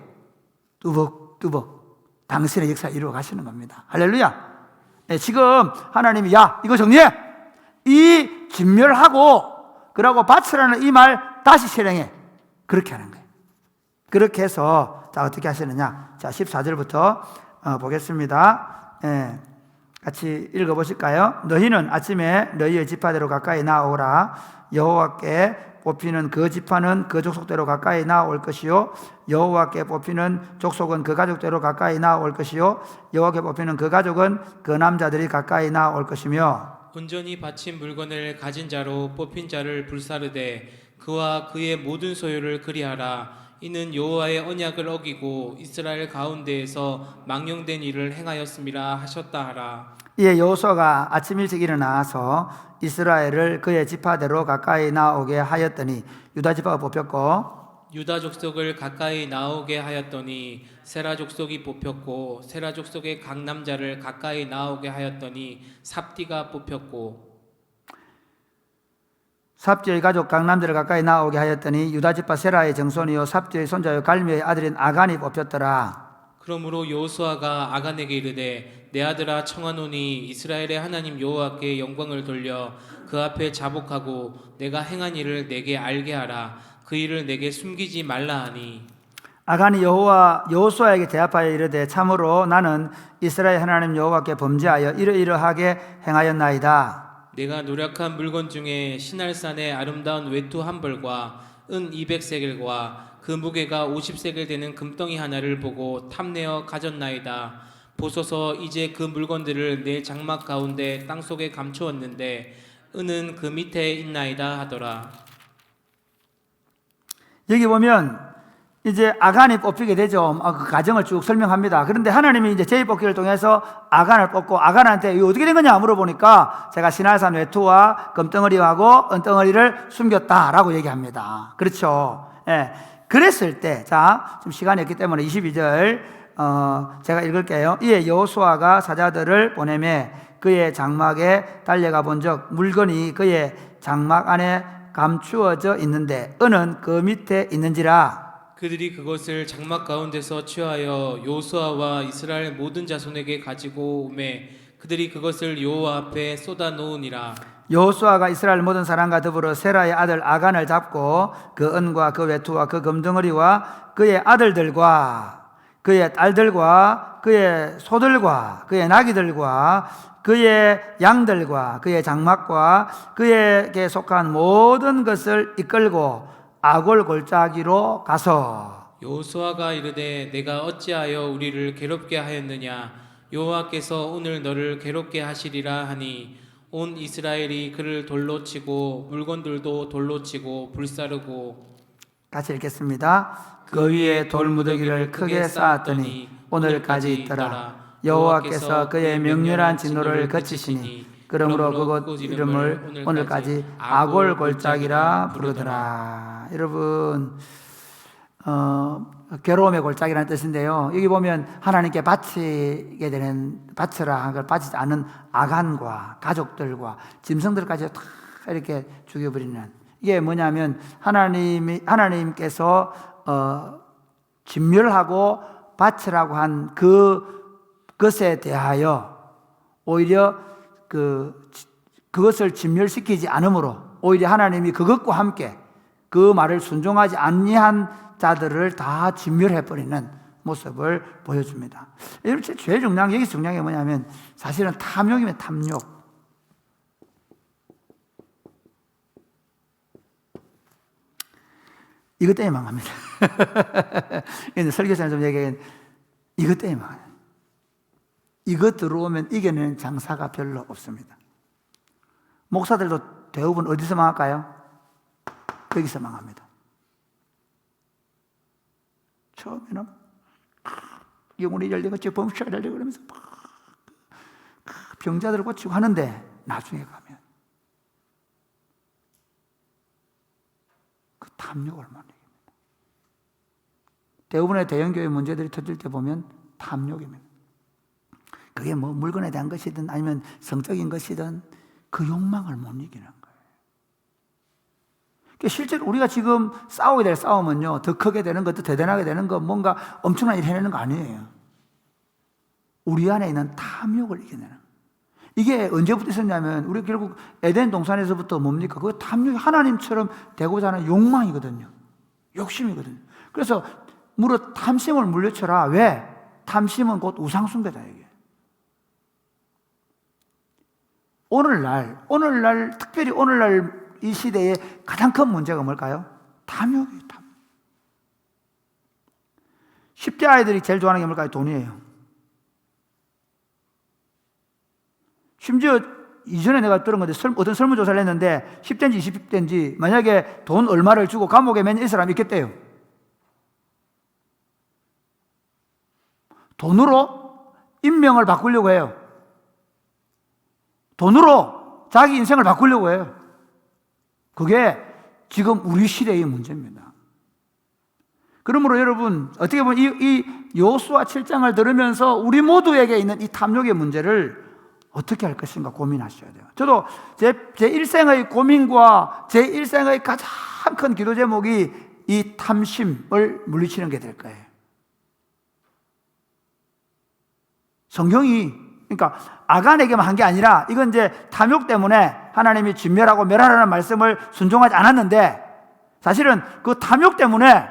뚜벅뚜벅 당신의 역사를 이루어 가시는 겁니다. 할렐루야. 네, 지금 하나님이 이거 정리해. 이 진멸하고 그러고 바치라는 이 말 다시 실행해. 그렇게 하는 거예요. 그렇게 해서 어떻게 하시느냐. 14절부터 보겠습니다. 같이 읽어보실까요? 너희는 아침에 너희의 지파대로 가까이 나오라. 여호와께 뽑히는 그 지파는 그 족속대로 가까이 나올 것이요 여호와께 뽑히는 족속은 그 가족대로 가까이 나올 것이요 여호와께 뽑히는 그 가족은 그 남자들이 가까이 나올 것이며 온전히 바친 물건을 가진 자로 뽑힌 자를 불사르되 그와 그의 모든 소유를 그리하라. 이는 여호와의 언약을 어기고 이스라엘 가운데에서 망령된 일을 행하였음이라 하셨다 하라. 여호수아가 아침 일찍 일어나서 이스라엘을 그의 지파대로 가까이 나오게 하였더니 유다 지파가 뽑혔고 유다 족속을 가까이 나오게 하였더니 세라 족속이 뽑혔고 세라 족속의 각 남자를 가까이 나오게 하였더니 삽디가 뽑혔고 삽디의 가족 각 남자를 가까이 나오게 하였더니 유다 지파 세라의 정손이요 삽디의 손자요 갈미의 아들인 아간이 뽑혔더라. 그러므로 여호수아가 아간에게 이르되 내 아들아 청하노니 이스라엘의 하나님 여호와께 영광을 돌려 그 앞에 자복하고 내가 행한 일을 내게 알게 하라. 그 일을 내게 숨기지 말라 하니 아간이 여호수아에게 대합하여 이르되 참으로 나는 이스라엘 하나님 여호와께 범죄하여 이러이러하게 행하였나이다. 내가 노력한 물건 중에 시날산의 아름다운 외투 한 벌과 은 200세겔과 그 무게가 50세겔 되는 금덩이 하나를 보고 탐내어 가졌나이다. 보소서 이제 그 물건들을 내 장막 가운데 땅속에 감추었는데 은은 그 밑에 있나이다 하더라. 여기 보면 이제 아간이 뽑히게 되죠. 그 과정을 쭉 설명합니다. 그런데 하나님이 이제 제의 뽑기를 통해서 아간을 뽑고 아간한테 이거 어떻게 된 거냐 물어보니까 제가 시날산 외투와 금덩어리하고 은덩어리를 숨겼다라고 얘기합니다. 그렇죠. 그랬을 때, 좀 시간이 없기 때문에 22절 제가 읽을게요. 이에 여호수아가 사자들을 보내매 그의 장막에 달려가 본즉 물건이 그의 장막 안에 감추어져 있는데 은은 그 밑에 있는지라. 그들이 그것을 장막 가운데서 취하여 여호수아와 이스라엘 모든 자손에게 가지고 오매 그들이 그것을 여호와 앞에 쏟아 놓으니라. 여호수아가 이스라엘 모든 사람과 더불어 세라의 아들 아간을 잡고 그 은과 그 외투와 그 금덩어리와 그의 아들들과 그의 딸들과 그의 소들과 그의 나귀들과 그의 양들과 그의 장막과 그에게 속한 모든 것을 이끌고 아골 골짜기로 가서 여호수아가 이르되 내가 어찌하여 우리를 괴롭게 하였느냐 여호와께서 오늘 너를 괴롭게 하시리라 하니 온 이스라엘이 그를 돌로 치고 물건들도 돌로 치고 불사르고. 같이 읽겠습니다. 그 위에 돌무더기를 크게 쌓았더니 오늘까지 있더라. 여호와께서 그의 명렬한 진노를 거치시니 그러므로 그곳 이름을 오늘까지 아골 골짜기라 부르더라. 여러분, 괴로움의 골짜기라는 뜻인데요. 여기 보면 하나님께 바치게 되는, 바쳐라 한 걸 바치지 않은 아간과 가족들과 짐승들까지 다 이렇게 죽여버리는, 이게 뭐냐면 하나님께서 진멸하고 바치라고 한 그것에 대하여 오히려 그것을 진멸시키지 않으므로 오히려 하나님이 그것과 함께 그 말을 순종하지 아니한 자들을 다 진멸해버리는 모습을 보여줍니다. 여기서 제일 중요한 게 뭐냐면 사실은 탐욕이면 탐욕. 이것 때문에 망합니다. 설교사님 좀 얘기하기엔 이것 때문에 망해요. 이거 들어오면 이겨내는 장사가 별로 없습니다. 목사들도 대부분 어디서 망할까요? 거기서 망합니다. 처음에는 영혼이 열리겠지, 범죄가 열리고 그러면서 병자들을 고치고 하는데 나중에 가면 그 탐욕을 못 이깁니다. 대부분의 대형교회 문제들이 터질 때 보면 탐욕입니다. 그게 뭐 물건에 대한 것이든 아니면 성적인 것이든 그 욕망을 못 이기는 거예요. 실제로 우리가 지금 싸우게 될 싸움은요, 더 크게 되는 것, 더 대단하게 되는 것, 뭔가 엄청난 일 해내는 거 아니에요. 우리 안에 있는 탐욕을 이겨내는 거예요. 이게 언제부터 있었냐면 우리 결국 에덴 동산에서부터 뭡니까? 그 탐욕이 하나님처럼 되고자 하는 욕망이거든요. 욕심이거든요. 그래서 무릇 탐심을 물리쳐라. 왜? 탐심은 곧 우상숭배다 이게. 오늘날 특별히 오늘날 이 시대의 가장 큰 문제가 뭘까요? 탐욕이에요. 탐욕. 10대 아이들이 제일 좋아하는 게 뭘까요? 돈이에요. 심지어 이전에 내가 들은 건데 어떤 설문조사를 했는데 10대인지 20대인지 만약에 돈 얼마를 주고 감옥에 몇 년 있을 사람이 있겠대요. 돈으로 인명을 바꾸려고 해요. 돈으로 자기 인생을 바꾸려고 해요. 그게 지금 우리 시대의 문제입니다. 그러므로 여러분, 어떻게 보면 이 여호수아 7장을 들으면서 우리 모두에게 있는 이 탐욕의 문제를 어떻게 할 것인가 고민하셔야 돼요. 저도 제 일생의 고민과 제 일생의 가장 큰 기도 제목이 이 탐심을 물리치는 게 될 거예요. 성경이 그러니까 아간에게만 한 게 아니라 이건 이제 탐욕 때문에 하나님이 진멸하고 멸하라는 말씀을 순종하지 않았는데 사실은 그 탐욕 때문에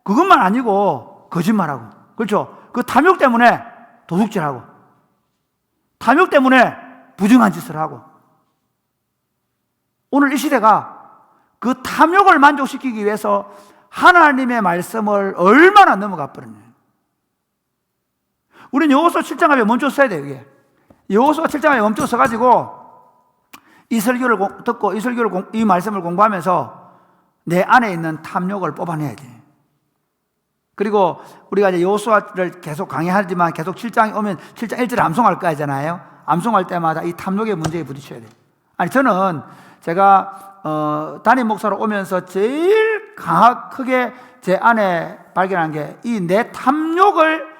그것만 아니고 거짓말하고, 그렇죠? 그 탐욕 때문에 도둑질하고, 탐욕 때문에 부정한 짓을 하고, 오늘 이 시대가 그 탐욕을 만족시키기 위해서 하나님의 말씀을 얼마나 넘어가 버렸냐. 우리는 여호수아 7장 앞에 멈춰 서야 돼요. 이게 여호수아 7장 앞에 멈춰 서가지고 이 설교를 듣고 이 말씀을 공부하면서 내 안에 있는 탐욕을 뽑아내야 돼. 그리고 우리가 이제 여호수아를 계속 강의하지만 계속 7장이 오면 7장 1절에 암송할 거 하잖아요. 암송할 때마다 이 탐욕의 문제에 부딪혀야 돼요. 아니 저는 제가 담임 목사로 오면서 제일 크게 제 안에 발견한 게 이 내 탐심을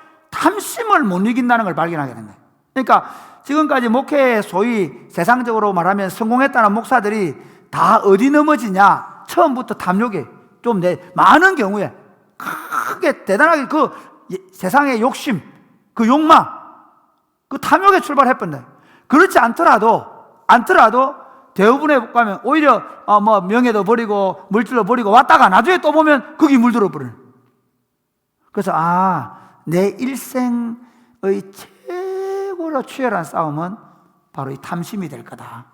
못 이긴다는 걸 발견하게 된 거예요. 그러니까 지금까지 목회에 소위 세상적으로 말하면 성공했다는 목사들이 다 어디 넘어지냐? 처음부터 탐욕에 좀 많은 경우에 크게 대단하게 그 세상의 욕심, 그 욕망, 그 탐욕에 출발했던데. 그렇지 않더라도 대부분에 가면 오히려 뭐 명예도 버리고 물질도 버리고 왔다가 나중에 또 보면 거기 물들어 버려요. 그래서 내 일생의 최고로 치열한 싸움은 바로 이 탐심이 될 거다.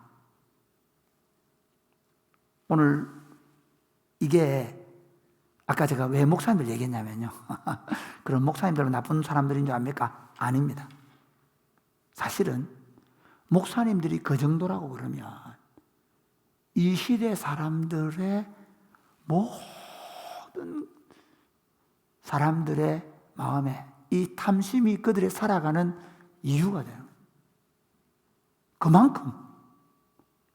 오늘 이게 아까 제가 왜 목사님들 얘기했냐면요. 그런 목사님들은 나쁜 사람들인 줄 압니까? 아닙니다. 사실은 목사님들이 그 정도라고 그러면 이 시대 사람들의 모든 사람들의 마음에 이 탐심이 그들의 살아가는 이유가 돼요. 그만큼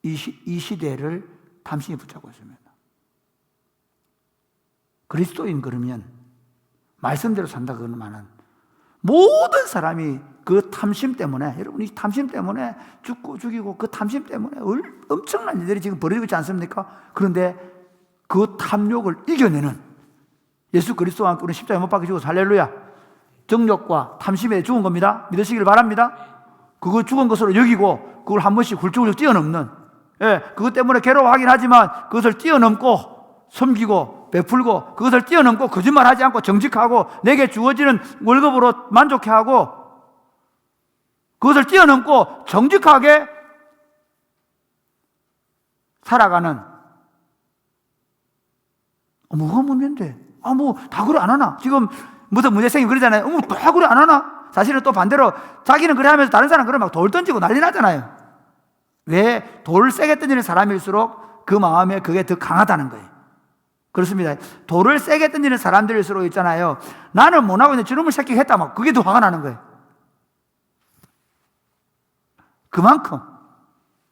이 시대를 탐심이 붙잡고 있습니다. 그리스도인 그러면 말씀대로 산다 그러면은 모든 사람이 그 탐심 때문에, 여러분 이 탐심 때문에 죽고 죽이고 그 탐심 때문에 엄청난 일들이 지금 벌어지고 있지 않습니까? 그런데 그 탐욕을 이겨내는 예수 그리스도와 함께 우리 십자가에 못 박혀 죽어서 할렐루야, 정욕과 탐심에 죽은 겁니다. 믿으시길 바랍니다. 그거 죽은 것으로 여기고 그걸 한 번씩 훌쩍훌쩍 뛰어넘는, 그것 때문에 괴로워하긴 하지만 그것을 뛰어넘고 섬기고 베풀고 그것을 뛰어넘고 거짓말하지 않고 정직하고 내게 주어지는 월급으로 만족해하고 그것을 뛰어넘고 정직하게 살아가는, 뭐가 문제인데? 뭐 다 그래 안 하나? 지금 무슨 문제생이 그러잖아요. 다 그래 안 하나? 사실은 또 반대로 자기는 그래 하면서 다른 사람 그래 막 돌 던지고 난리 나잖아요. 왜? 돌을 세게 던지는 사람일수록 그 마음에 그게 더 강하다는 거예요. 그렇습니다. 돌을 세게 던지는 사람들일수록 있잖아요. 나는 못하고 있는데 저놈의 새끼가 했다 막 그게 더 화가 나는 거예요. 그만큼.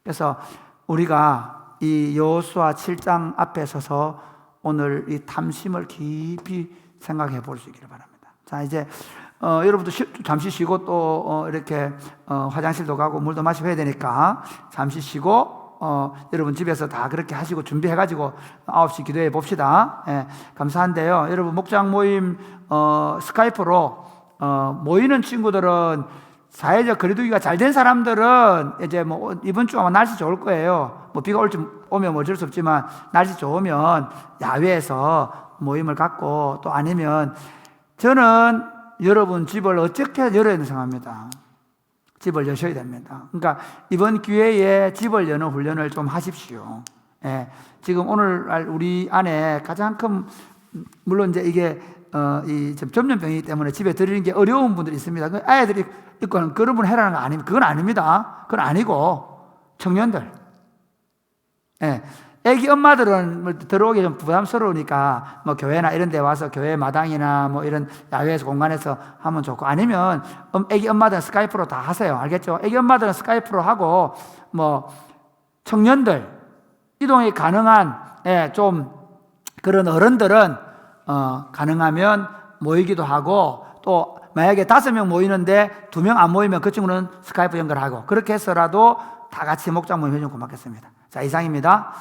그래서 우리가 이 여호수아 7장 앞에 서서 오늘 이 탐심을 깊이 생각해 볼 수 있기를 바랍니다. 자, 이제 여러분도 잠시 쉬고 또 이렇게 화장실도 가고 물도 마시고 해야 되니까 잠시 쉬고 여러분 집에서 다 그렇게 하시고 준비해가지고 9시 기도해 봅시다. 감사한데요. 여러분 목장 모임 스카이프로 모이는 친구들은 사회적 거리두기가 잘 된 사람들은 이제 뭐 이번 주 아마 날씨 좋을 거예요. 뭐 비가 오면 어쩔 수 없지만 날씨 좋으면 야외에서 모임을 갖고, 또 아니면 저는 여러분 집을 어떻게 열어야 되는 생각합니다. 집을 여셔야 됩니다. 그러니까 이번 기회에 집을 여는 훈련을 좀 하십시오. 지금 오늘날 우리 안에 가장 큰, 물론 이제 이게 이 전염병이기 때문에 집에 들이는 게 어려운 분들이 있습니다. 그 아이들이 있고는 그런 분 해라는 거 아닙니다. 그건 아닙니다. 그건 아니고 청년들, 애기 엄마들은 들어오기 좀 부담스러우니까 뭐 교회나 이런 데 와서 교회 마당이나 뭐 이런 야외에서 공간에서 하면 좋고, 아니면 애기 엄마들은 스카이프로 다 하세요. 알겠죠? 애기 엄마들은 스카이프로 하고, 뭐 청년들 이동이 가능한 좀 그런 어른들은 가능하면 모이기도 하고, 또 만약에 5명 모이는데 2명 안 모이면 그 친구는 스카이프 연결하고, 그렇게 해서라도 다 같이 목장 모임 해주면 고맙겠습니다. 자, 이상입니다.